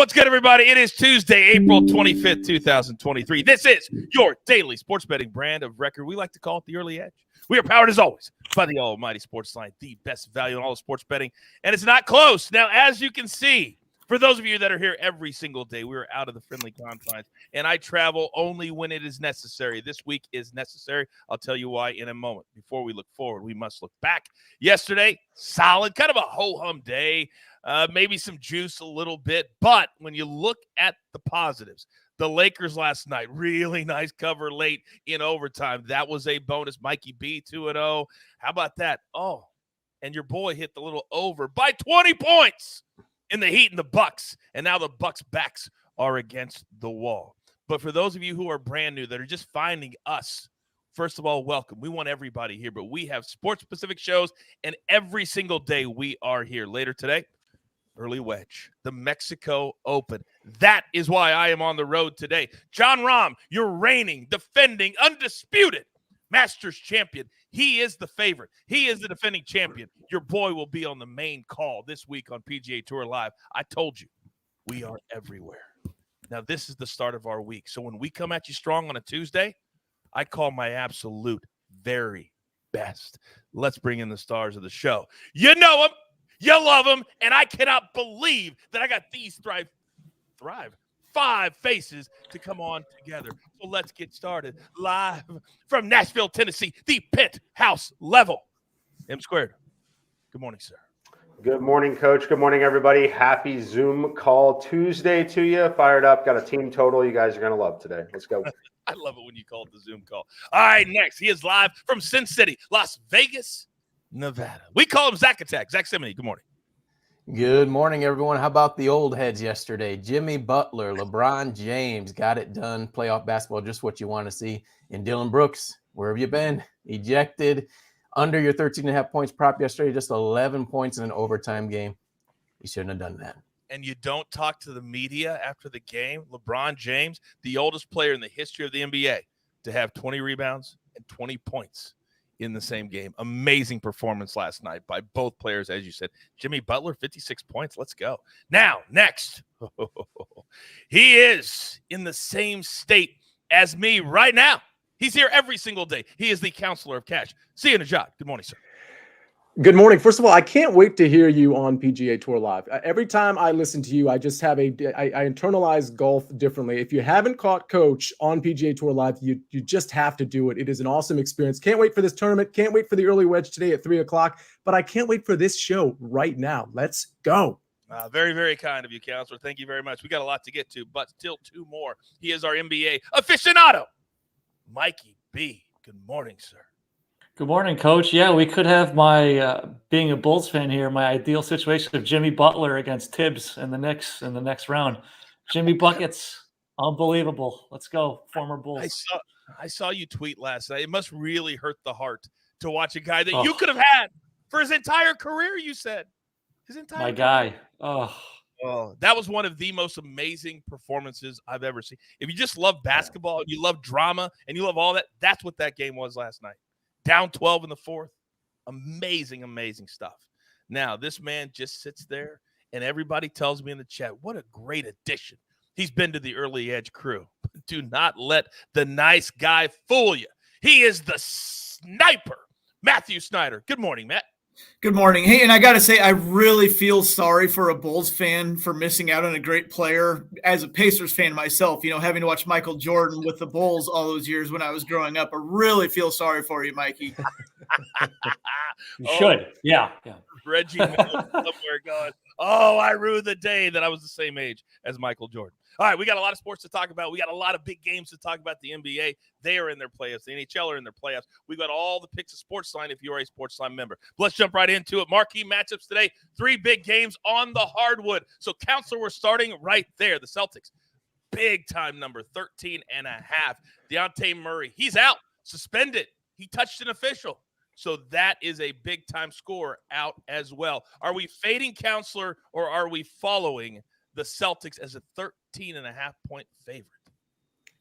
What's good, everybody? It is Tuesday, April 25th, 2023. This is your daily sports betting brand of record. We like to call it the Early Edge. We are powered, as always, by the almighty SportsLine, the best value in all of sports betting, and it's not close. Now, as you can see, for those of you that are here every single day, we are out of the friendly confines, and I travel only when it is necessary. This week is necessary. I'll tell you why in a moment. Before we look forward, we must look back. Yesterday, solid, kind of a ho-hum day. Maybe some juice a little bit. But when you look at the positives, the Lakers last night, really nice cover late in overtime. That was a bonus. Mikey B, 2-0. How about that? Oh, and your boy hit the little over by 20 points in the Heat and the Bucks. And now the Bucks' backs are against the wall. But for those of you who are brand new, that are just finding us, first of all, welcome. We want everybody here, but we have sports-specific shows, and every single day we are here. Later today, Early Wedge, the Mexico Open. That is why I am on the road today. John Rahm, your reigning, defending, undisputed Masters champion. He is the favorite. He is the defending champion. Your boy will be on the main call this week on PGA Tour Live. I told you, we are everywhere. Now, this is the start of our week. So when we come at you strong on a Tuesday, I call my absolute very best. Let's bring in the stars of the show. You know them. You love them, and I cannot believe that I got these five faces to come on together. So let's get started. Live from Nashville, Tennessee, the penthouse level. M Squared. Good morning, sir. Good morning, Coach. Good morning, everybody. Happy Zoom call Tuesday to you. Fired up. Got a team total you guys are going to love today. Let's go. I love it when you call it the Zoom call. All right, next. He is live from Sin City, Las Vegas, Nevada. We call him Zack Attack. Zack Cimini, good morning. Good morning, everyone. How about the old heads yesterday? Jimmy Butler, LeBron James got it done. Playoff basketball, just what you want to see. And Dylan Brooks, where have you been? Ejected under your 13.5 points prop yesterday, just 11 points in an overtime game. You shouldn't have done that. And you don't talk to the media after the game. LeBron James, the oldest player in the history of the NBA to have 20 rebounds and 20 points in the same game. Amazing performance last night by both players, as you said. Jimmy Butler, 56 points. Let's go. Now, next. He is in the same state as me right now. He's here every single day. He is the counselor of cash. See you, Nejad. Good morning, sir. Good morning. First of all, I can't wait to hear you on PGA Tour Live. Every time I listen to you, I just have I internalize golf differently. If you haven't caught Coach on PGA Tour Live, you just have to do it. It is an awesome experience. Can't wait for this tournament. Can't wait for the early wedge today at 3:00. But I can't wait for this show right now. Let's go. Very, very kind of you, counselor. Thank you very much. We got a lot to get to, but still two more. He is our NBA aficionado, Mikey B. Good morning, sir. Good morning, Coach. Yeah, we could have my being a Bulls fan here, my ideal situation of Jimmy Butler against Tibbs in the next round. Jimmy buckets, unbelievable. Let's go, former Bulls. I saw you tweet last night. It must really hurt the heart to watch a guy that you could have had for his entire career. You said his entire my career. Guy. Oh, that was one of the most amazing performances I've ever seen. If you just love basketball and you love drama and you love all that, that's what that game was last night. Down 12 in the fourth. Amazing, amazing stuff. Now, this man just sits there, and everybody tells me in the chat, what a great addition. He's been to the Early Edge crew. Do not let the nice guy fool you. He is the sniper, Matthew Snyder. Good morning, Matt. Good morning. Hey, and I got to say, I really feel sorry for a Bulls fan for missing out on a great player. As a Pacers fan myself, having to watch Michael Jordan with the Bulls all those years when I was growing up, I really feel sorry for you, Mikey. You should. Yeah. Reggie Miller somewhere going, I ruined the day that I was the same age as Michael Jordan. All right, we got a lot of sports to talk about. We got a lot of big games to talk about. The NBA, they are in their playoffs. The NHL are in their playoffs. We've got all the picks of SportsLine if you are a SportsLine member. Let's jump right into it. Marquee matchups today. 3 big games on the hardwood. So, counselor, we're starting right there. The Celtics, big time number, 13.5. Dejounte Murray, he's out, suspended. He touched an official. So that is a big time score out as well. Are we fading, counselor, or are we following the Celtics as a 13.5 point favorite?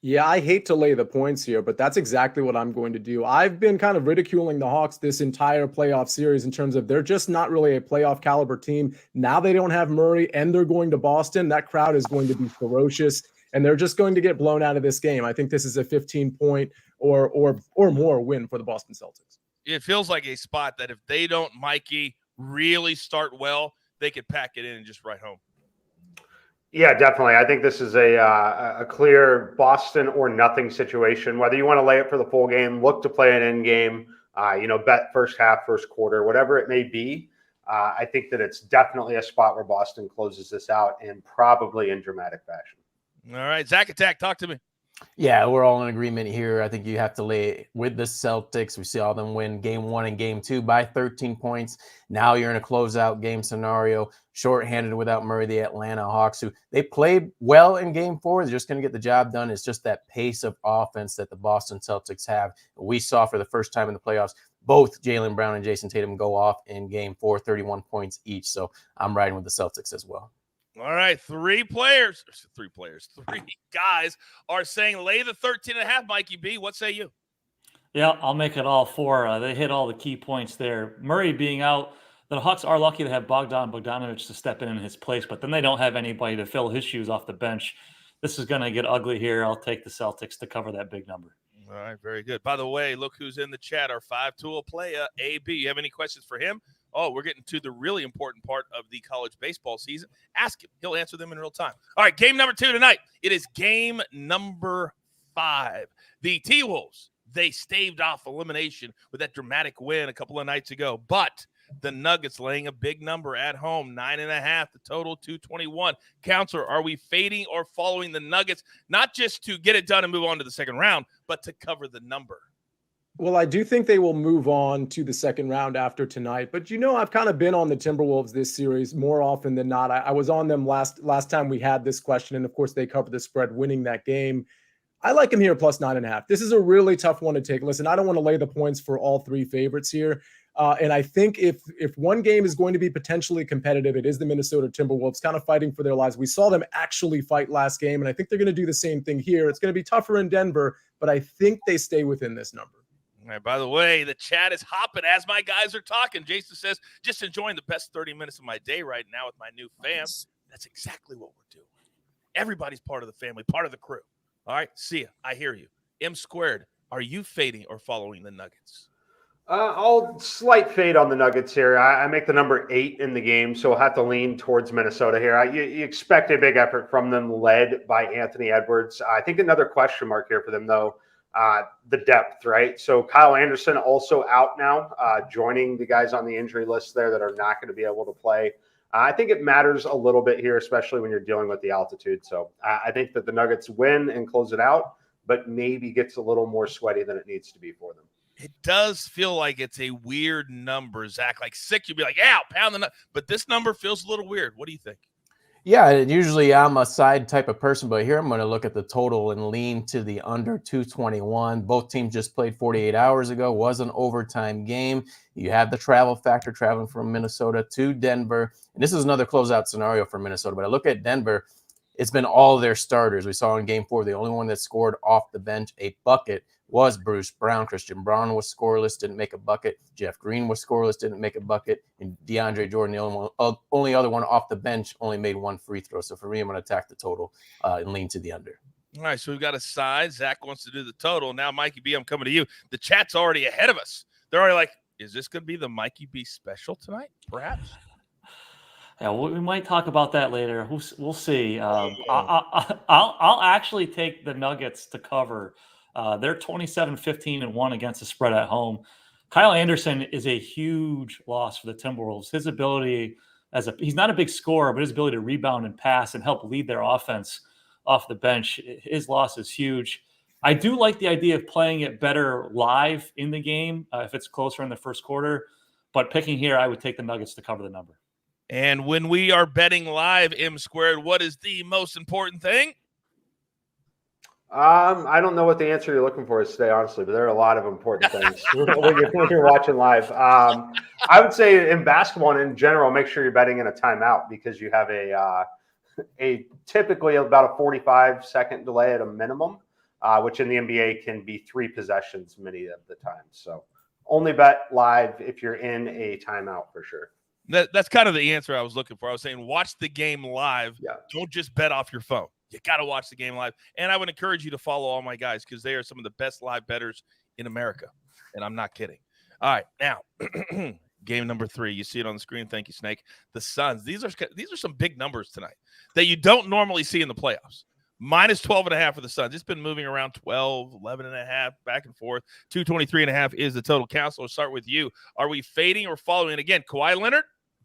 Yeah, I hate to lay the points here, but that's exactly what I'm going to do. I've been kind of ridiculing the Hawks this entire playoff series in terms of they're just not really a playoff caliber team. Now they don't have Murray and they're going to Boston. That crowd is going to be ferocious and they're just going to get blown out of this game. I think this is a 15-point or more win for the Boston Celtics. It feels like a spot that if they don't, Mikey, really start well, they could pack it in and just write home. Yeah, definitely. I think this is a clear Boston or nothing situation. Whether you want to lay it for the full game, look to play an end game, bet first half, first quarter, whatever it may be. I think that it's definitely a spot where Boston closes this out and probably in dramatic fashion. All right, Zack Attack, talk to me. Yeah, we're all in agreement here. I think you have to lay with the Celtics. We saw them win game 1 and game 2 by 13 points. Now you're in a closeout game scenario, shorthanded without Murray, the Atlanta Hawks, who they played well in game 4. They're just going to get the job done. It's just that pace of offense that the Boston Celtics have. We saw for the first time in the playoffs, both Jaylen Brown and Jason Tatum go off in game 4, 31 points each. So I'm riding with the Celtics as well. All right, three guys are saying lay the 13.5, Mikey B. What say you? Yeah, I'll make it all 4. They hit all the key points there. Murray being out, the Hawks are lucky to have Bogdanovic to step in his place, but then they don't have anybody to fill his shoes off the bench. This is going to get ugly here. I'll take the Celtics to cover that big number. All right, very good. By the way, look who's in the chat, our 5-tool player, AB. You have any questions for him? Oh, we're getting to the really important part of the college baseball season. Ask him. He'll answer them in real time. All right, game number 2 tonight. It is game number 5. The T-Wolves, they staved off elimination with that dramatic win a couple of nights ago. But the Nuggets laying a big number at home, 9.5, the total 221. Counselor, are we fading or following the Nuggets, not just to get it done and move on to the second round, but to cover the number? Well, I do think they will move on to the second round after tonight. But, I've kind of been on the Timberwolves this series more often than not. I was on them last time we had this question. And, of course, they covered the spread, winning that game. I like them here plus 9.5. This is a really tough one to take. Listen, I don't want to lay the points for all 3 favorites here. And I think if one game is going to be potentially competitive, it is the Minnesota Timberwolves kind of fighting for their lives. We saw them actually fight last game, and I think they're going to do the same thing here. It's going to be tougher in Denver, but I think they stay within this number. All right, by the way, the chat is hopping as my guys are talking. Jason says, just enjoying the best 30 minutes of my day right now with my new fam. That's exactly what we're doing. Everybody's part of the family, part of the crew. All right, see ya. I hear you. M squared, are you fading or following the Nuggets? I'll slight fade on the Nuggets here. I make the number 8 in the game, so I'll have to lean towards Minnesota here. You expect a big effort from them, led by Anthony Edwards. I think another question mark here for them, though, the depth, right? So Kyle Anderson also out now, joining the guys on the injury list there that are not going to be able to play. I think it matters a little bit here, especially when you're dealing with the altitude. So I think that the Nuggets win and close it out, but maybe gets a little more sweaty than it needs to be for them. It does feel like it's a weird number, Zach. Like 6, you'd be like, yeah, pound the nut. But this number feels a little weird. What do you think? Yeah, usually I'm a side type of person, but here I'm going to look at the total and lean to the under 221. Both teams just played 48 hours ago. Was an overtime game. You have the travel factor, traveling from Minnesota to Denver. And this is another closeout scenario for Minnesota. But I look at Denver, it's been all their starters. We saw in game 4, the only one that scored off the bench a bucket was Bruce Brown. Christian Braun was scoreless, didn't make a bucket. Jeff Green was scoreless, didn't make a bucket. And DeAndre Jordan, the only other one off the bench, only made 1 free throw. So for me, I'm going to attack the total and lean to the under. All right, so we've got a side. Zach wants to do the total. Now, Mikey B, I'm coming to you. The chat's already ahead of us. They're already like, is this going to be the Mikey B special tonight? Perhaps. Yeah, we might talk about that later. We'll see. I'll actually take the Nuggets to cover. They're 27-15-1 against the spread at home. Kyle Anderson is a huge loss for the Timberwolves. His ability he's not a big scorer, but his ability to rebound and pass and help lead their offense off the bench, his loss is huge. I do like the idea of playing it better live in the game if it's closer in the first quarter. But picking here, I would take the Nuggets to cover the number. And when we are betting live, M squared, what is the most important thing? I don't know what the answer you're looking for is today, honestly, but there are a lot of important things when you're watching live. I would say in basketball and in general, make sure you're betting in a timeout because you have a typically about a 45-second delay at a minimum. which in the NBA can be 3 possessions many of the time. So only bet live if you're in a timeout for sure. That's kind of the answer I was looking for. I was saying watch the game live. Yeah. Don't just bet off your phone. You got to watch the game live. And I would encourage you to follow all my guys because they are some of the best live bettors in America. And I'm not kidding. All right, now game number 3. You see it on the screen. Thank you, Snake. The Suns. These are some big numbers tonight that you don't normally see in the playoffs. Minus 12.5 for the Suns. It's been moving around 12, 11.5, back and forth. 223.5 is the total count. So we'll start with you. Are we fading or following? And again, Kawhi Leonard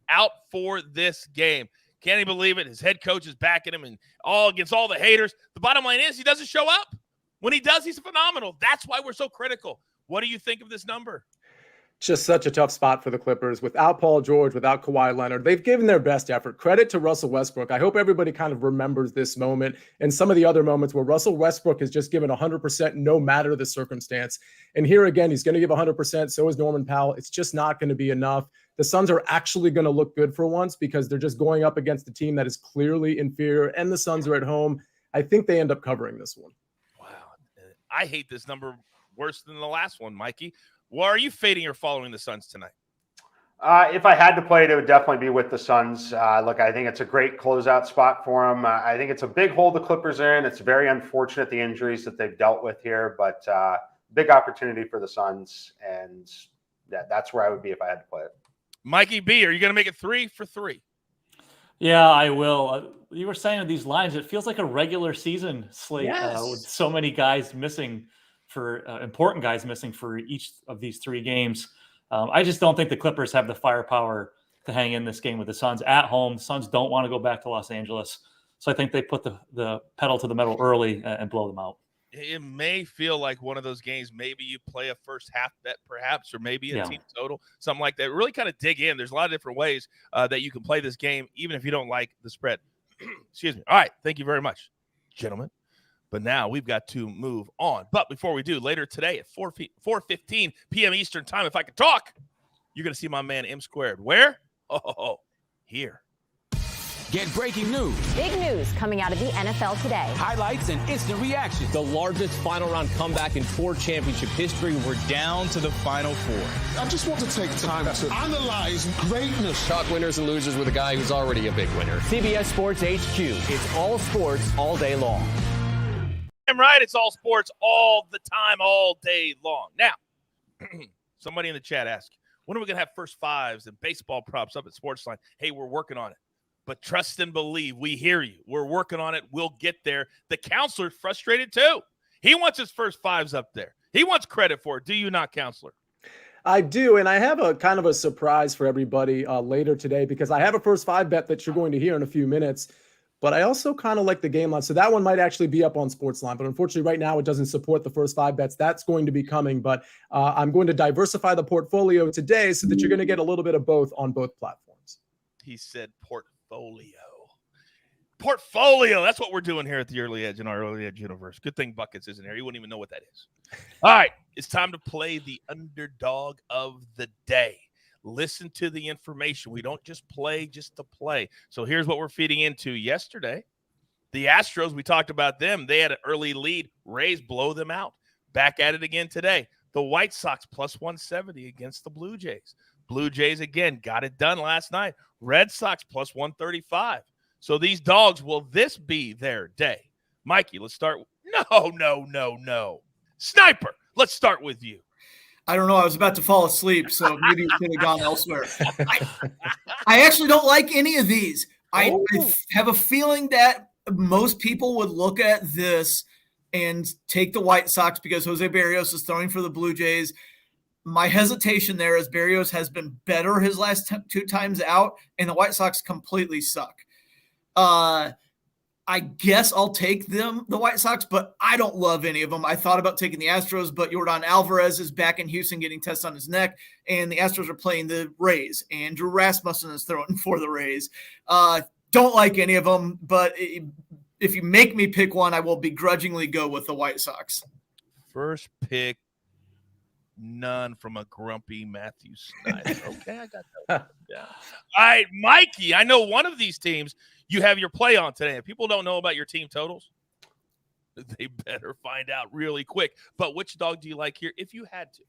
out for this game. Can't he believe it? His head coach is backing him and all against all the haters. The bottom line is he doesn't show up. When he does, he's phenomenal. That's why we're so critical. What do you think of this number? Just such a tough spot for the Clippers. Without Paul George, without Kawhi Leonard, they've given their best effort. Credit to Russell Westbrook. I hope everybody kind of remembers this moment and some of the other moments where Russell Westbrook has just given 100% no matter the circumstance. And here again, he's going to give 100%. So is Norman Powell. It's just not going to be enough. The Suns are actually going to look good for once because they're just going up against a team that is clearly inferior, and the Suns are at home. I think they end up covering this one. Wow. I hate this number worse than the last one, Mikey. Well, are you fading or following the Suns tonight? If I had to play it, it would definitely be with the Suns. Look, I think it's a great closeout spot for them. I think it's a big hole the Clippers are in. It's very unfortunate the injuries that they've dealt with here, but big opportunity for the Suns, and that's where I would be if I had to play it. Mikey B, are you going to make it 3 for 3? Yeah, I will. You were saying with these lines, it feels like a regular season slate with so many guys missing for important guys missing for each of these 3 games. I just don't think the Clippers have the firepower to hang in this game with the Suns at home. Suns don't want to go back to Los Angeles. So I think they put the pedal to the metal early and blow them out. It may feel like one of those games. Maybe you play a first half bet perhaps, or maybe a team total, something like that. Really kind of dig in. There's a lot of different ways that you can play this game, even if you don't like the spread. Excuse me. All right. Thank you very much, gentlemen. But now we've got to move on. But before we do, later today at 4:15 p.m. Eastern time, if I could talk, you're going to see my man M Squared. Where? Oh, here. Get breaking news. Big news coming out of the NFL today. Highlights and instant reactions. The largest final round comeback in Ford championship history. We're down to the Final Four. I just want to take time to analyze greatness. Talk winners and losers with a guy who's already a big winner. CBS Sports HQ. It's all sports all day long. I'm right. It's all sports all the time, all day long. Now, somebody in the chat asked, when are we going to have first fives and baseball props up at SportsLine? Hey, we're working on it. But trust and believe, we hear you. We're working on it. We'll get there. The counselor's frustrated too. He wants his first fives up there. He wants credit for it. Do you not, counselor? I do, and I have a kind of a surprise for everybody later today because I have a first 5 bet that you're going to hear in a few minutes. But I also kind of like the game line. So that one might actually be up on SportsLine. But unfortunately, right now, it doesn't support the first 5 bets. That's going to be coming. But I'm going to diversify the portfolio today so that you're going to get a little bit of both on both platforms. He said portfolio. That's what we're doing here at the Early Edge in our Early Edge universe. Good thing Buckets isn't here. He wouldn't even know what that is. All right. It's time to play the underdog of the day. Listen to the information. We don't just play just to play. So here's what we're feeding into. Yesterday, the Astros, we talked about them. They had an early lead. Rays blow them out. Back at it again today. The White Sox plus 170 against the Blue Jays. Blue Jays, again, got it done last night. Red Sox plus 135. So these dogs, will this be their day? Mikey, let's start. No. Sniper, let's start with you. I don't know. I was about to fall asleep, so maybe you could have gone elsewhere. I actually don't like any of these. I have a feeling that most people would look at this and take the White Sox because Jose Barrios is throwing for the Blue Jays. My hesitation there is Barrios has been better his last 2 times out, and the White Sox completely suck. I guess I'll take the White Sox, but I don't love any of them. I thought about taking the Astros, but Yordan Alvarez is back in Houston getting tests on his neck, and the Astros are playing the Rays. Andrew Rasmussen is throwing for the Rays. Don't like any of them, but if you make me pick one, I will begrudgingly go with the White Sox. First pick, none from a grumpy Matthew Snyder. Okay, I got that. Yeah. All right, Mikey, I know one of these teams you have your play on today. If people don't know about your team totals. They better find out really quick. But which dog do you like here if you had to?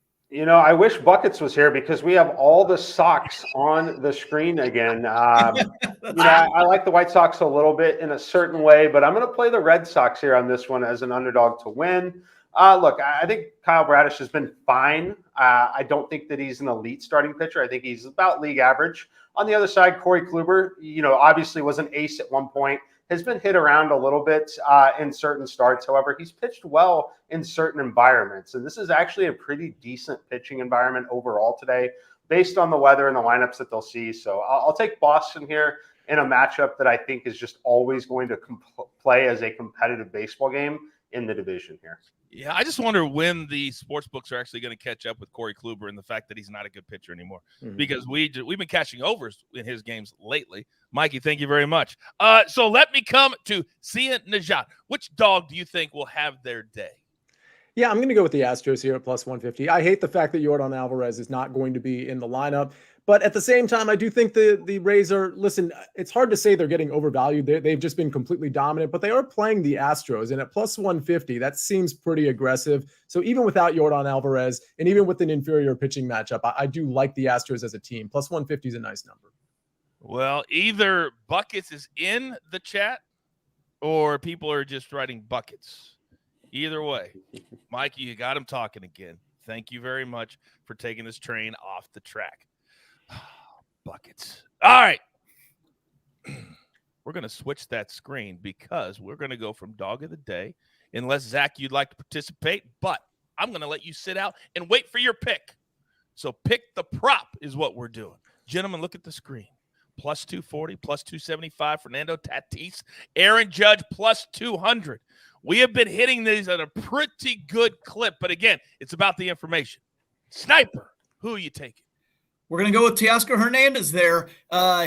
I wish Buckets was here because we have all the Sox on the screen again. I like the White Sox a little bit in a certain way, but I'm going to play the Red Sox here on this one as an underdog to win. Look, I think Kyle Bradish has been fine. I don't think that he's an elite starting pitcher. I think he's about league average. On the other side, Corey Kluber, obviously was an ace at one point, has been hit around a little bit in certain starts. However, he's pitched well in certain environments. And this is actually a pretty decent pitching environment overall today based on the weather and the lineups that they'll see. So I'll take Boston here in a matchup that I think is just always going to play as a competitive baseball game in the division here. Yeah, I just wonder when the sports books are actually going to catch up with Corey Kluber and the fact that he's not a good pitcher anymore. Because we've been catching overs in his games lately. Mikey, thank you very much. So let me come to Nejad. Which dog do you think will have their day? Yeah, I'm going to go with the Astros here at plus 150. I hate the fact that Yordan Alvarez is not going to be in the lineup. But at the same time, I do think the Rays are, listen, it's hard to say they're getting overvalued. They've just been completely dominant, but they are playing the Astros. And at plus 150, that seems pretty aggressive. So even without Yordan Alvarez and even with an inferior pitching matchup, I do like the Astros as a team. Plus 150 is a nice number. Well, either Buckets is in the chat or people are just writing Buckets. Either way, Mikey, you got him talking again. Thank you very much for taking this train off the track. Buckets. All right. We're going to switch that screen because we're going to go from dog of the day, unless, Zack, you'd like to participate. But I'm going to let you sit out and wait for your pick. So pick the prop is what we're doing. Gentlemen, look at the screen. Plus 240, plus 275, Fernando Tatis. Aaron Judge, plus 200. We have been hitting these at a pretty good clip. But, again, it's about the information. Sniper, who are you taking? We're going to go with Teoscar Hernandez there.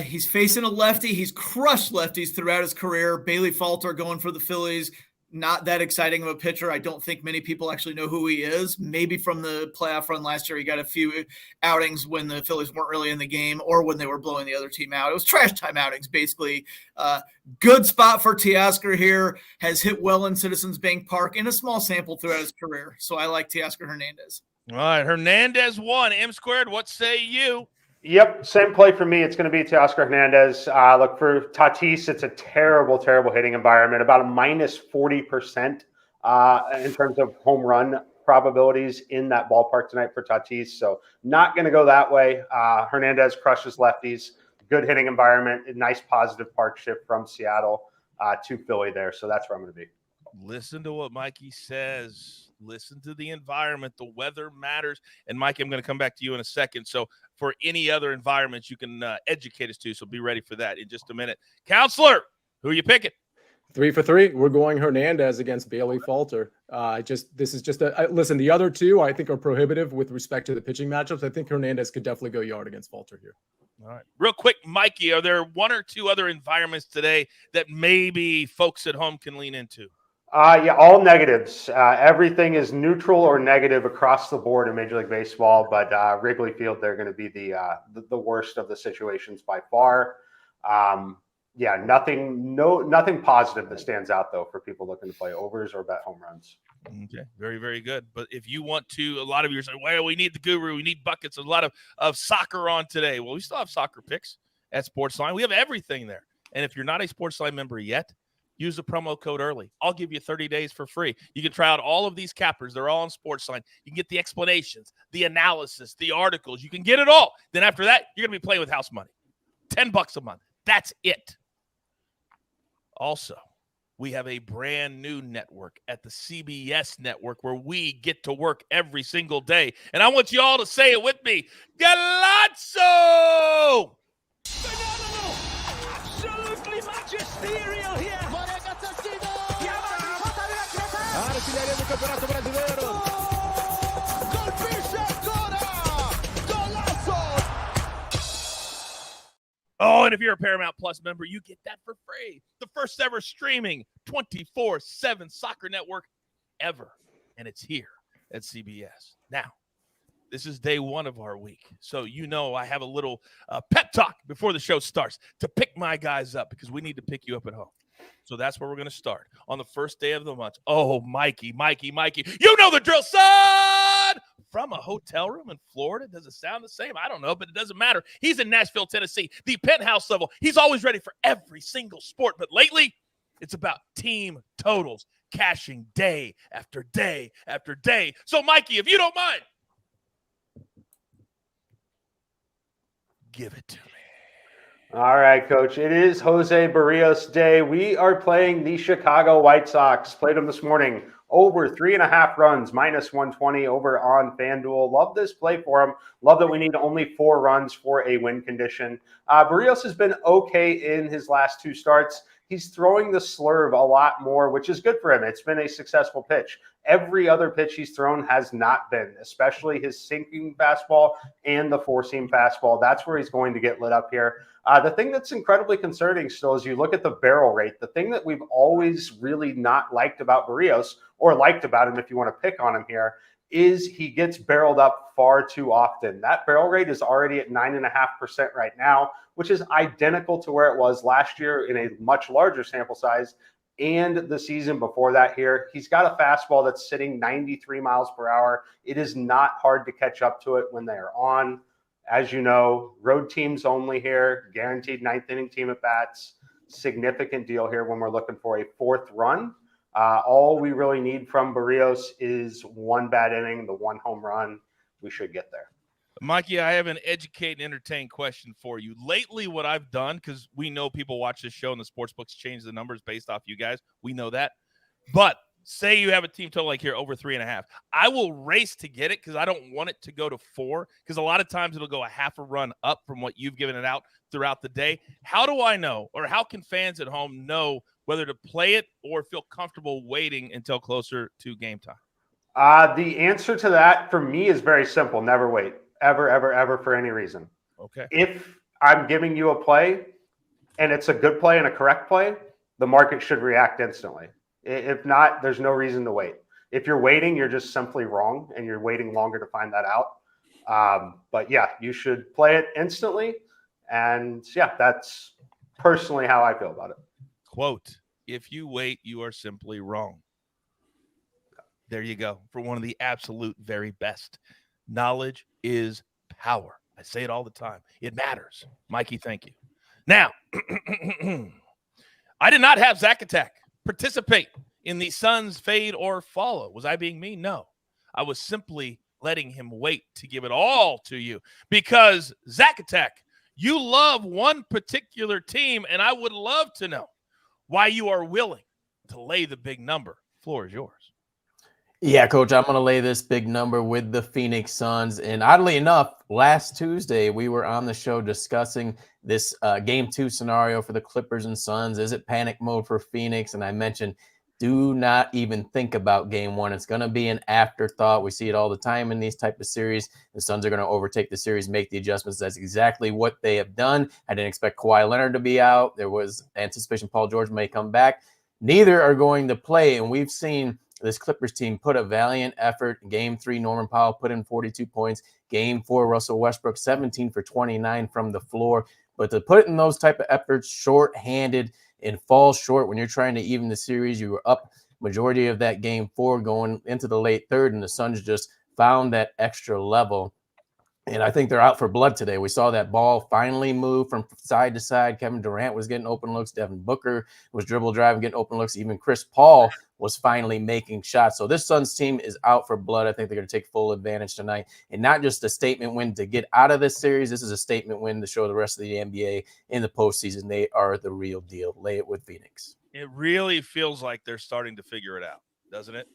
He's facing a lefty. He's crushed lefties throughout his career. Bailey Falter going for the Phillies. Not that exciting of a pitcher. I don't think many people actually know who he is. Maybe from the playoff run last year, he got a few outings when the Phillies weren't really in the game or when they were blowing the other team out. It was trash time outings, basically. Good spot for Teoscar here. Has hit well in Citizens Bank Park in a small sample throughout his career. So I like Teoscar Hernandez. All right, Hernandez won. M squared, what say you? Yep, same play for me. It's going to be Teoscar Hernandez. Look, for Tatis, it's a terrible, terrible hitting environment, about a minus 40% in terms of home run probabilities in that ballpark tonight for Tatis. So not going to go that way. Hernandez crushes lefties. Good hitting environment. A nice positive park shift from Seattle to Philly there. So that's where I'm going to be. Listen to what Mikey says. Listen to the environment. The weather matters. And, Mikey, I'm going to come back to you in a second. So for any other environments, you can educate us to. So be ready for that in just a minute. Counselor, who are you picking? 3 for 3. We're going Hernandez against Bailey Falter. Listen, the other two I think are prohibitive with respect to the pitching matchups. I think Hernandez could definitely go yard against Falter here. All right. Real quick, Mikey, are there one or two other environments today that maybe folks at home can lean into? Yeah, all negatives. Everything is neutral or negative across the board in Major League Baseball, but Wrigley Field, they're going to be the worst of the situations by far. Nothing positive that stands out, though, for people looking to play overs or bet home runs. Okay, very, very good. But if you want to, a lot of you are saying, well, we need the guru, we need buckets, a lot of soccer on today. Well, we still have soccer picks at SportsLine. We have everything there. And if you're not a SportsLine member yet, use the promo code early. I'll give you 30 days for free. You can try out all of these cappers. They're all on SportsLine. You can get the explanations, the analysis, the articles. You can get it all. Then after that, you're going to be playing with house money. $10 a month. That's it. Also, we have a brand new network at the CBS network where we get to work every single day. And I want you all to say it with me. Galazzo! Phenomenal! Absolutely magisterial here! Artiglieria del campionato brasileiro. Colpisce ancora! Golazo! Oh, and if you're a Paramount Plus member, you get that for free. The first ever streaming 24/7 soccer network ever. And it's here at CBS. Now, this is day one of our week. So I have a little pep talk before the show starts to pick my guys up because we need to pick you up at home. So that's where we're going to start on the first day of the month. Oh, Mikey. You know the drill, son! From a hotel room in Florida. Does it sound the same? I don't know, but it doesn't matter. He's in Nashville, Tennessee, the penthouse level. He's always ready for every single sport. But lately, it's about team totals, cashing day after day after day. So, Mikey, if you don't mind, give it to me. All right, Coach. It is Jose Barrios Day. We are playing the Chicago White Sox. Played them this morning. Over 3.5 runs, minus 120 over on FanDuel. Love this play for him. Love that we need only 4 runs for a win condition. Barrios has been okay in his last 2 starts. He's throwing the slurve a lot more, which is good for him. It's been a successful pitch. Every other pitch he's thrown has not been, especially his sinking fastball and the 4-seam fastball. That's where he's going to get lit up here. The thing that's incredibly concerning still is you look at the barrel rate. The thing that we've always really not liked about Barrios, or liked about him if you want to pick on him here, is he gets barreled up far too often. That barrel rate is already at 9.5% right now, which is identical to where it was last year in a much larger sample size and the season before that here. He's got a fastball that's sitting 93 miles per hour. It is not hard to catch up to it when they are on. As you know, road teams only here, guaranteed 9th inning team at bats. Significant deal here when we're looking for a 4th run. All we really need from Barrios is 1 bad inning, the 1 home run. We should get there. Mikey, I have an educate and entertain question for you. Lately, what I've done, because we know people watch this show and the sports books change the numbers based off you guys. We know that. But say you have a team total like here over 3.5. I will race to get it because I don't want it to go to 4, because a lot of times it'll go a half a run up from what you've given it out throughout the day. How do I know, or how can fans at home know whether to play it or feel comfortable waiting until closer to game time? The answer to that for me is very simple. Never wait. Ever for any reason. Okay. If I'm giving you a play and it's a good play and a correct play, the market should react instantly. If not, there's no reason to wait. If you're waiting, you're just simply wrong and you're waiting longer to find that out. But yeah, you should play it instantly. And yeah, that's personally how I feel about it. Quote, if you wait, you are simply wrong. There you go. For one of the absolute very best. Knowledge is power. I say it all the time. It matters. Mikey, thank you. Now, I did not have Zack Attack participate in the Suns fade or follow. Was I being mean? No. I was simply letting him wait to give it all to you because Zack Attack, you love one particular team, and I would love to know why you are willing to lay the big number. Floor is yours. Yeah, Coach, I'm going to lay this big number with the Phoenix Suns. And oddly enough, last Tuesday, we were on the show discussing this Game 2 scenario for the Clippers and Suns. Is it panic mode for Phoenix? And I mentioned, do not even think about Game 1. It's going to be an afterthought. We see it all the time in these type of series. The Suns are going to overtake the series, make the adjustments. That's exactly what they have done. I didn't expect Kawhi Leonard to be out. There was anticipation Paul George may come back. Neither are going to play, and we've seen this Clippers team put a valiant effort. Game 3, Norman Powell put in 42 points. Game 4, Russell Westbrook, 17 for 29 from the floor. But to put in those type of efforts short-handed and fall short when you're trying to even the series, you were up majority of that Game 4 going into the late third, and the Suns just found that extra level. And I think they're out for blood today. We saw that ball finally move from side to side. Kevin Durant was getting open looks. Devin Booker was dribble driving, getting open looks. Even Chris Paul was finally making shots. So this Suns team is out for blood. I think they're going to take full advantage tonight. And not just a statement win to get out of this series. This is a statement win to show the rest of the NBA in the postseason they are the real deal. Lay it with Phoenix. It really feels like they're starting to figure it out, doesn't it?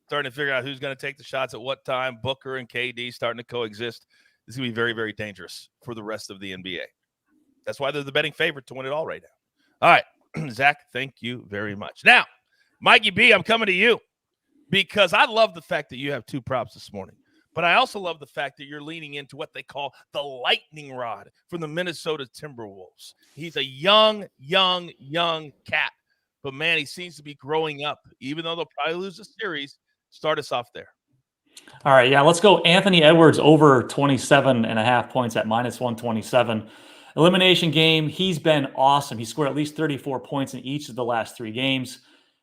Starting to figure out who's going to take the shots at what time. Booker and KD starting to coexist. This is going to be very, very dangerous for the rest of the NBA. That's why they're the betting favorite to win it all right now. All right, Zach, thank you very much. Now, Mikey B, I'm coming to you because I love the fact that you have 2 props this morning, but I also love the fact that you're leaning into what they call the lightning rod from the Minnesota Timberwolves. He's a young cat, but, man, he seems to be growing up. Even though they'll probably lose the series, start us off there. All right, yeah, let's go Anthony Edwards over 27.5 points at minus 127. Elimination game, he's been awesome. He scored at least 34 points in each of the last 3 games.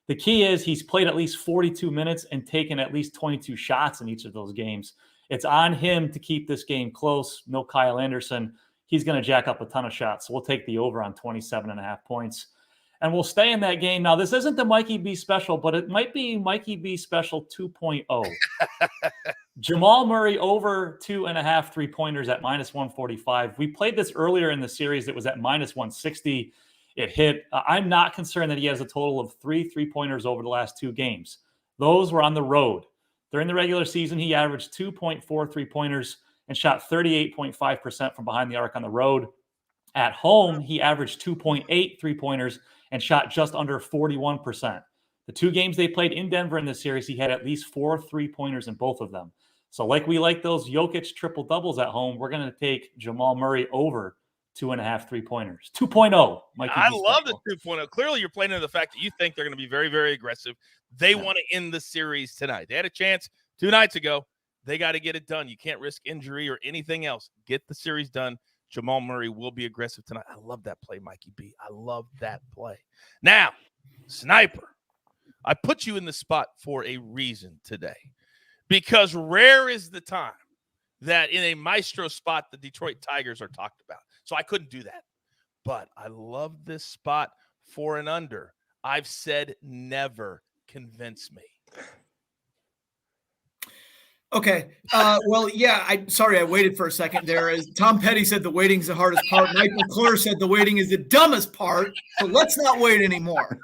The key is he's played at least 42 minutes and taken at least 22 shots in each of those games. It's on him to keep this game close. No Kyle Anderson. He's going to jack up a ton of shots. So we'll take the over on 27.5 points. And we'll stay in that game. Now, this isn't the Mikey B special, but it might be Mikey B special 2.0. Jamal Murray over 2.5 3-pointers at -145. We played this earlier in the series. It was at -160. It hit. I'm not concerned that he has a total of 3 3-pointers over the last 2 games. Those were on the road. During the regular season, he averaged 2.4 3-pointers and shot 38.5% from behind the arc on the road. At home, he averaged 2.8 3-pointers and shot just under 41%. The 2 games they played in Denver in this series, he had at least 4 3-pointers in both of them. So like we like those Jokic triple doubles at home, we're going to take Jamal Murray over 2.5 3-pointers. 2.0. I love the 2.0. Clearly, you're playing into the fact that you think they're going to be very, very aggressive. They want to end the series tonight. They had a chance 2 nights ago. They got to get it done. You can't risk injury or anything else. Get the series done. Jamal Murray will be aggressive tonight. I love that play, Mikey B. I love that play. Now, Sniper, I put you in the spot for a reason today, because rare is the time that in a maestro spot the Detroit Tigers are talked about. So I couldn't do that. But I love this spot for an under. I've said never convince me. Okay. Well, yeah, sorry, I waited for a second there. As Tom Petty said, the waiting's the hardest part. Mike McClure said the waiting is the dumbest part. So let's not wait anymore.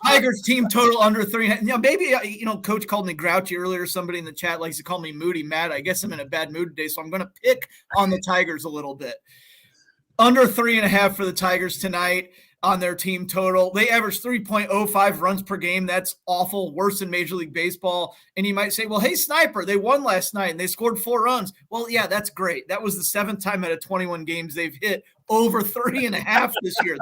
Tigers team total under 3.5. Now, maybe, Coach called me grouchy earlier. Somebody in the chat likes to call me moody, mad. I guess I'm in a bad mood today, so I'm going to pick on the Tigers a little bit. Under 3.5 for the Tigers tonight on their team total. They average 3.05 runs per game. That's awful, worse than Major League Baseball. And you might say, well, hey, Sniper, they won last night and they scored 4 runs. Well, yeah, that's great. That was the 7th time out of 21 games they've hit over 3.5 this year.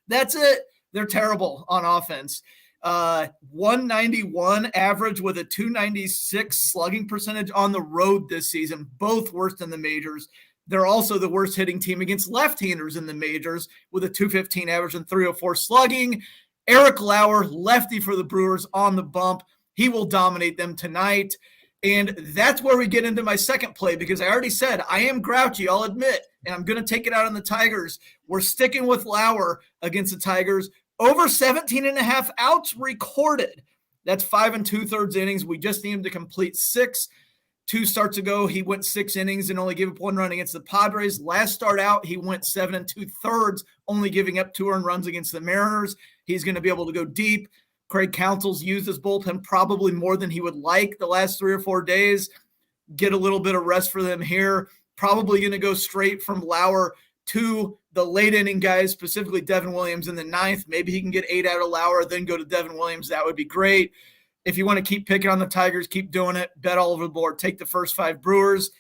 That's it. They're terrible on offense. 191 average with a 296 slugging percentage on the road this season, both worse than the majors. They're also the worst hitting team against left-handers in the majors with a 215 average and 304 slugging. Eric Lauer, lefty for the Brewers, on the bump. He will dominate them tonight. And that's where we get into my second play, because I already said I am grouchy, I'll admit, and I'm going to take it out on the Tigers. We're sticking with Lauer against the Tigers. Over 17.5 outs recorded. That's 5 2/3 innings. We just need him to complete 6. 2 starts ago, he went 6 innings and only gave up 1 run against the Padres. Last start out, he went 7 2/3, only giving up 2 earned runs against the Mariners. He's going to be able to go deep. Craig Counsell's used his bullpen probably more than he would like the last 3 or 4 days. Get a little bit of rest for them here. Probably going to go straight from Lauer to the late inning guys, specifically Devin Williams in the 9th. Maybe he can get 8 out of Lauer, then go to Devin Williams. That would be great. If you want to keep picking on the Tigers, keep doing it. Bet all over the board. Take the first 5 Brewers.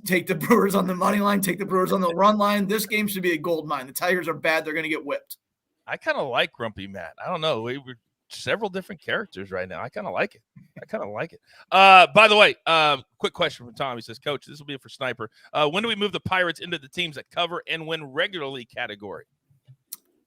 Take the Brewers on the money line. Take the Brewers on the run line. This game should be a gold mine. The Tigers are bad. They're going to get whipped. I kind of like Grumpy Matt. I don't know. We're several different characters right now. I kind of like it. By the way, quick question from Tom. He says, Coach, this will be for Sniper. When do we move the Pirates into the teams that cover and win regularly category?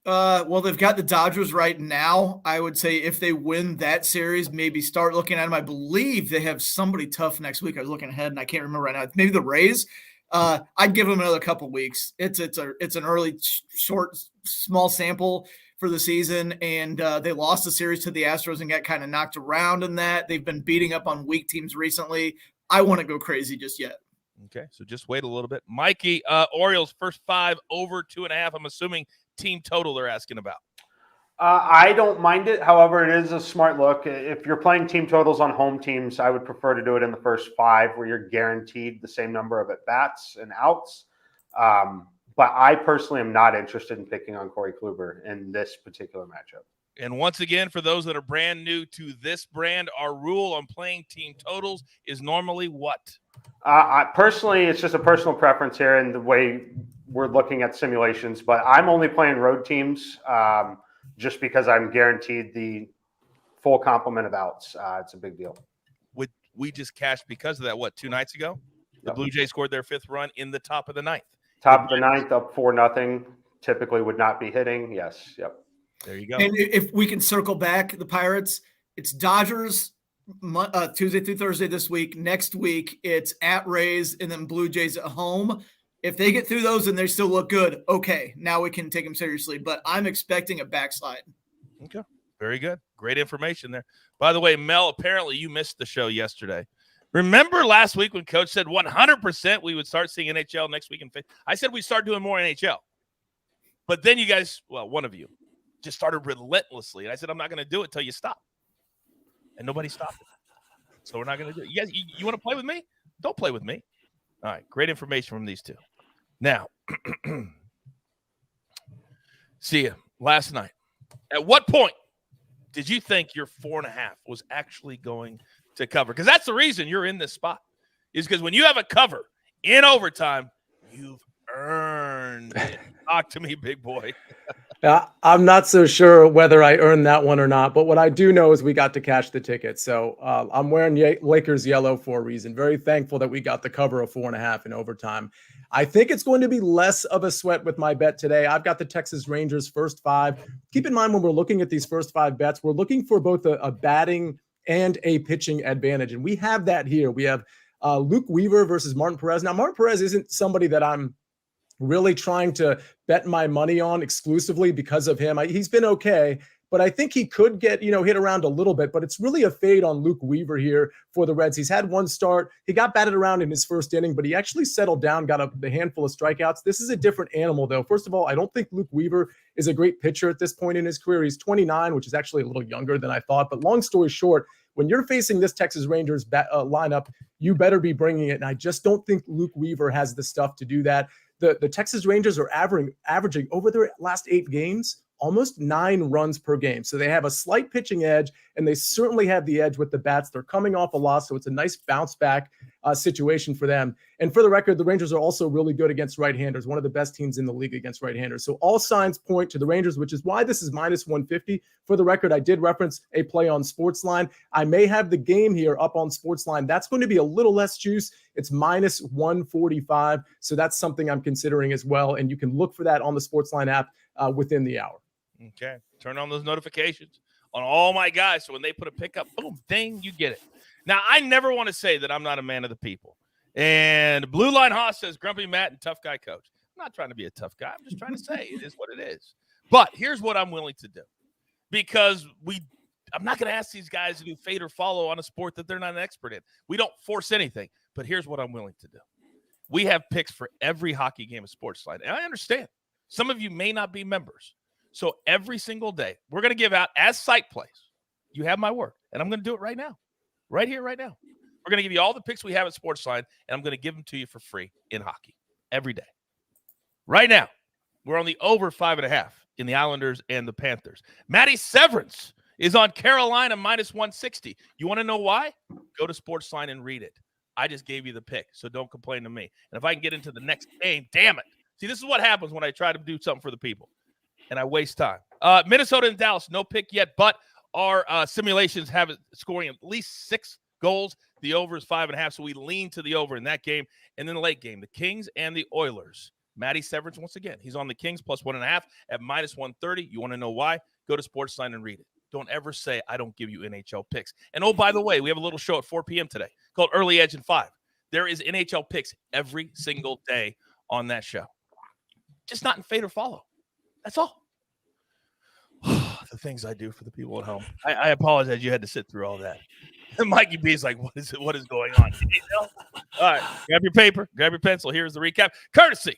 Well, they've got the Dodgers right now. I would say if they win that series, maybe start looking at them. I believe they have somebody tough next week. I was looking ahead and I can't remember right now. Maybe the Rays. I'd give them another couple weeks. It's an early, short, small sample for the season, and they lost the series to the Astros and got kind of knocked around in that. They've been beating up on weak teams recently. I wouldn't go crazy just yet. Okay, so just wait a little bit. Mikey, Orioles first 5 over 2.5. I'm assuming team total they're asking about. I don't mind it. However, it is a smart look. If you're playing team totals on home teams, I would prefer to do it in the first 5 where you're guaranteed the same number of at-bats and outs. But I personally am not interested in picking on Corey Kluber in this particular matchup. And once again, for those that are brand new to this brand, our rule on playing team totals is normally what? Personally, it's just a personal preference here and the way we're looking at simulations. But I'm only playing road teams just because I'm guaranteed the full complement of outs. It's a big deal. We just cashed because of that, 2 nights ago? The Blue Jays scored their 5th run in the top of the 9th. Top of the ninth, up 4-0. Typically would not be hitting. Yes. Yep. There you go. And if we can circle back, the Pirates, it's Dodgers Tuesday through Thursday this week. Next week, it's at Rays and then Blue Jays at home. If they get through those and they still look good, okay, now we can take them seriously. But I'm expecting a backslide. Okay. Very good. Great information there. By the way, Mel, apparently you missed the show yesterday. Remember last week when Coach said 100% we would start seeing NHL next week? I said we'd start doing more NHL. But then you guys, well, one of you, just started relentlessly. And I said, I'm not going to do it until you stop. And nobody stopped it. So we're not going to do it. You guys, you want to play with me? Don't play with me. All right. Great information from these two. Now, see you last night. At what point did you think your 4.5 was actually going to cover? Because that's the reason you're in this spot, is because when you have a cover in overtime, you've earned it. Talk to me, big boy. I'm not so sure whether I earned that one or not, but what I do know is we got to cash the ticket. So I'm wearing Lakers yellow for a reason. Very thankful that we got the cover of 4.5 in overtime. I think it's going to be less of a sweat with my bet today. I've got the Texas Rangers first 5. Keep in mind when we're looking at these first 5 bets, we're looking for both a batting and a pitching advantage. And we have that here. We have Luke Weaver versus Martin Perez. Now, Martin Perez isn't somebody that I'm really trying to bet my money on exclusively because of him. He's been okay, but I think he could get, hit around a little bit, but it's really a fade on Luke Weaver here for the Reds. He's had one start. He got batted around in his first inning, but he actually settled down, got a handful of strikeouts. This is a different animal, though. First of all, I don't think Luke Weaver is a great pitcher at this point in his career. He's 29, which is actually a little younger than I thought, but long story short, when you're facing this Texas Rangers lineup, you better be bringing it, and I just don't think Luke Weaver has the stuff to do that. The Texas Rangers are averaging over their last 8 games almost 9 runs per game. So they have a slight pitching edge, and they certainly have the edge with the bats. They're coming off a loss, so it's a nice bounce back situation for them. And for the record, the Rangers are also really good against right-handers, one of the best teams in the league against right-handers. So all signs point to the Rangers, which is why this is minus 150. For the record, I did reference a play on SportsLine. I may have the game here up on SportsLine. That's going to be a little less juice. It's minus 145. So that's something I'm considering as well. And you can look for that on the SportsLine app within the hour. Okay. Turn on those notifications on all my guys. So when they put a pickup, boom, ding, you get it. Now, I never want to say that I'm not a man of the people. And Blue Line Haas says, Grumpy Matt and Tough Guy Coach. I'm not trying to be a tough guy. I'm just trying to say it is what it is. But here's what I'm willing to do. Because I'm not going to ask these guys to do fade or follow on a sport that they're not an expert in. We don't force anything. But here's what I'm willing to do. We have picks for every hockey game of SportsLine. And I understand. Some of you may not be members. So every single day, we're going to give out as site plays. You have my word. And I'm going to do it right now. Right here, right now. We're going to give you all the picks we have at SportsLine, and I'm going to give them to you for free in hockey every day. Right now, we're on the over 5.5 in the Islanders and the Panthers. Matty Severance is on Carolina minus 160. You want to know why? Go to SportsLine and read it. I just gave you the pick, so don't complain to me. And if I can get into the next game, damn it. See, this is what happens when I try to do something for the people, and I waste time. Minnesota and Dallas, no pick yet, but our simulations have it scoring at least 6 goals. The over is 5.5, so we lean to the over in that game. And then the late game, the Kings and the Oilers. Matty Severance, once again, he's on the Kings plus 1.5 at minus 130. You want to know why? Go to SportsLine and read it. Don't ever say I don't give you NHL picks. And, oh, by the way, we have a little show at 4 p.m. today called Early Edge and 5. There is NHL picks every single day on that show. Just not in fade or follow. That's all. The things I do for the people at home. I apologize you had to sit through all that. And Mikey B is like, what is going on? All right, grab your paper, grab your pencil. Here's the recap. Courtesy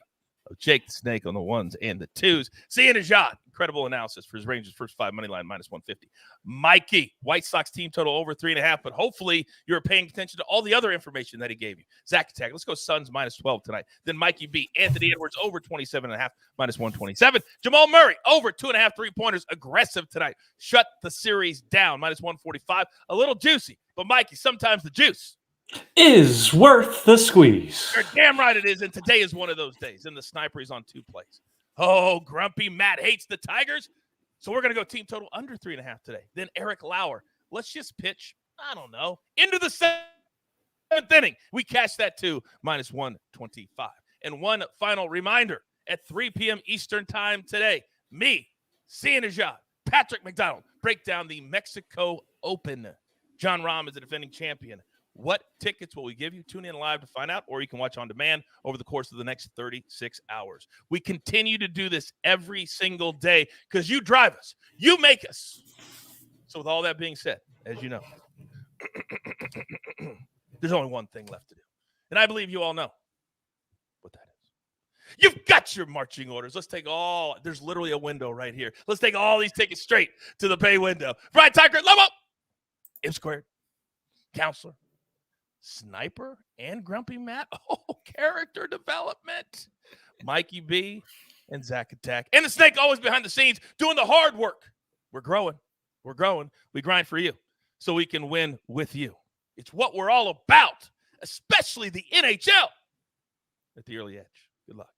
of Jake the Snake on the 1s and the 2s. See Nejad, incredible analysis for his Rangers first 5 money line minus 150. Mikey, White Sox team total over 3.5, but hopefully you're paying attention to all the other information that he gave you. Zack attack. Let's go Suns minus 12 tonight. Then Mikey B, Anthony Edwards over 27.5 minus 127. Jamal Murray over 2.5 3-pointers aggressive tonight. Shut the series down minus 145. A little juicy, but Mikey, sometimes the juice is worth the squeeze. You're damn right it is, and today is one of those days. And the sniper is on 2 plays. Oh, Grumpy Matt hates the Tigers. So we're going to go team total under 3.5 today. Then Eric Lauer. Let's just pitch, I don't know, into the 7th inning. We cash that too, minus 125. And one final reminder, at 3 p.m. Eastern time today, me, Nejad, Patrick McDonald, break down the Mexico Open. John Rahm is the defending champion. What tickets will we give you? Tune in live to find out, or you can watch on demand over the course of the next 36 hours. We continue to do this every single day because you drive us. You make us. So with all that being said, as you know, there's only one thing left to do. And I believe you all know what that is. You've got your marching orders. Let's take all, there's literally a window right here. Let's take all these tickets straight to the pay window. Brian Tucker, level up. M Squared, Counselor, Sniper, and Grumpy Matt. Oh, character development. Mikey B and Zack Attack. And the Snake always behind the scenes doing the hard work. We're growing. We're growing. We grind for you so we can win with you. It's what we're all about, especially the NHL at the early edge. Good luck.